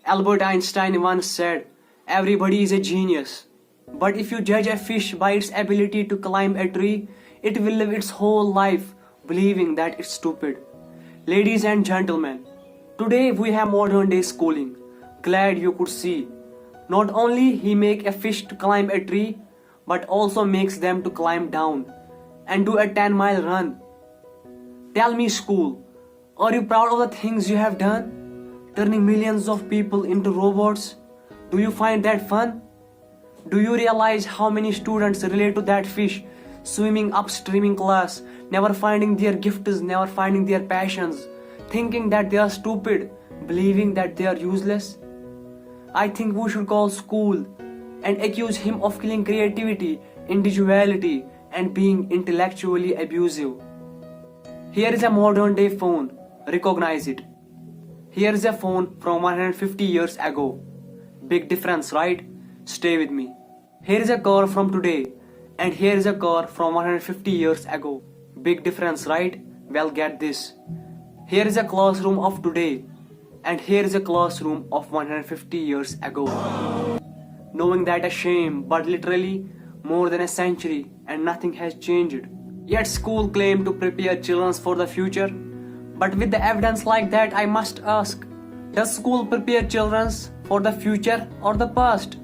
Albert Einstein once said, "Everybody is a genius. But if you judge a fish by its ability to climb a tree, it will live its whole life believing that it's stupid." Ladies and gentlemen, today we have modern day schooling. Glad you could see. Not only he make a fish to climb a tree, but also makes them to climb down and do a 10-mile run. Tell me, school, are you proud of the things you have done? Turning millions of people into robots? Do you find that fun? Do you realize how many students relate to that fish swimming upstream in class, never finding their gifts, never finding their passions, thinking that they are stupid, believing that they are useless? I think we should call school and accuse him of killing creativity, individuality, and being intellectually abusive. Here is a modern day phone. Recognize it. Here is a phone from 150 years ago. Big difference, right? Stay with me. Here is a car from today, and here is a car from 150 years ago. Big difference, right? Well, get this. Here is a classroom of today, and here is a classroom of 150 years ago. Knowing that a shame, but literally more than a century, and nothing has changed. Yet school claim to prepare children for the future. But with the evidence like that, I must ask, does school prepare children for the future or the past?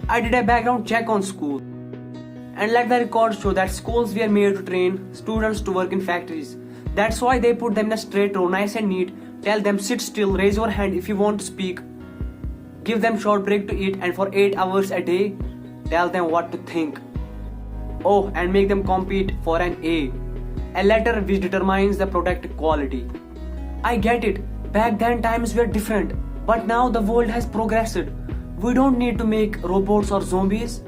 I did a background check on school, and let the records show that schools were made to train students to work in factories. That's why they put them in a straight row, nice and neat, tell them sit still, raise your hand if you want to speak, give them short break to eat, and for 8 hours a day, tell them what to think. Oh, and make them compete for an a letter which determines the product quality. I get it, back then times were different, but now the world has progressed. We don't need to make robots or zombies.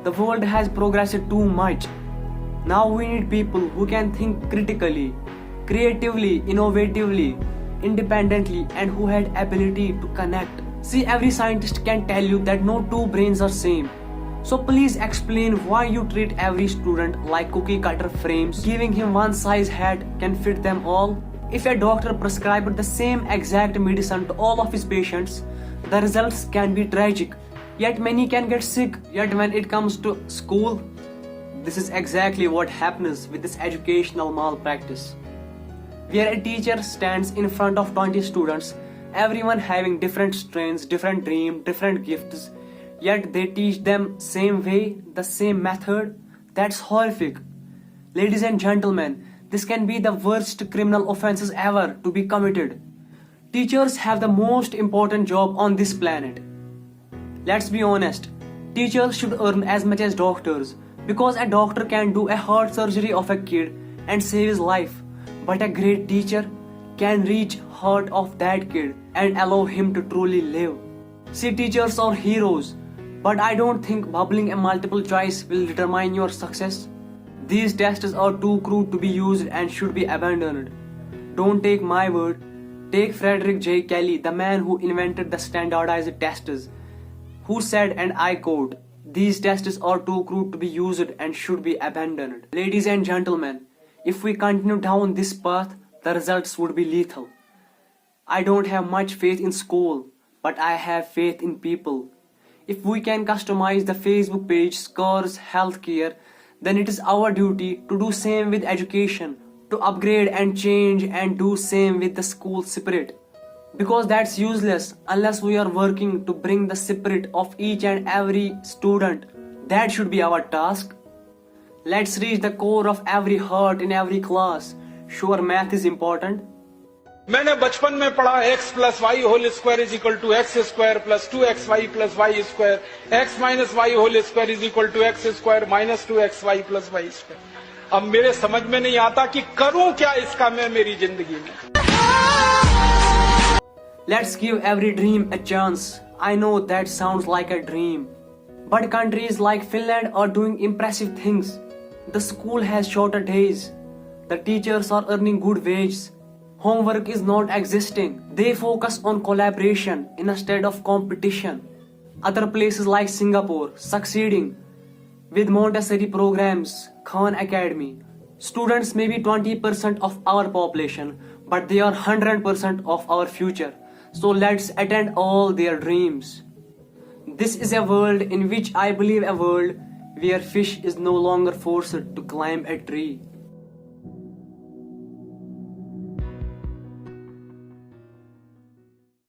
The world has progressed too much. Now we need people who can think critically, creatively, innovatively, independently, and who had ability to connect. See, every scientist can tell you that no two brains are same. So please explain why you treat every student like cookie cutter frames. Giving him one size hat can fit them all. If a doctor prescribed the same exact medicine to all of his patients, the results can be tragic. Yet many can get sick. Yet when it comes to school, this is exactly what happens with this educational malpractice. Where a teacher stands in front of 20 students, everyone having different strengths, different dreams, different gifts, yet they teach them same way, the same method. That's horrific. Ladies and gentlemen, this can be the worst criminal offenses ever to be committed. Teachers have the most important job on this planet. Let's be honest, teachers should earn as much as doctors, because a doctor can do a heart surgery of a kid and save his life, but a great teacher can reach heart of that kid and allow him to truly live. See, teachers are heroes, but I don't think bubbling a multiple choice will determine your success. These tests are too crude to be used and should be abandoned. Don't take my word. Take Frederick J. Kelly, the man who invented the standardized tests, who said, and I quote, "These tests are too crude to be used and should be abandoned." Ladies and gentlemen, if we continue down this path, the results would be lethal. I don't have much faith in school, but I have faith in people. If we can customize the Facebook page Scars Healthcare, then it is our duty to do same with education, to upgrade and change and do same with the school spirit. Because that's useless unless we are working to bring the spirit of each and every student. That should be our task. Let's reach the core of every heart in every class. Sure, math is important. मैंने बचपन में पढ़ा x plus Y whole square is equal to X square plus 2xy plus Y square, x minus Y whole square is equal to X square minus 2xy plus Y square. अब मेरे समझ में नहीं आता कि करूं क्या इसका मैं मेरी जिंदगी में। Let's give every dream a chance. I know that sounds like a dream, but countries like Finland are doing impressive things. The school has shorter days. The teachers are earning good wages. Homework is not existing. They focus on collaboration instead of competition. Other places like Singapore succeeding with Montessori programs, Khan Academy. Students may be 20% of our population, but they are 100% of our future. So let's attend all their dreams. This is a world in which I believe, a world where fish is no longer forced to climb a tree.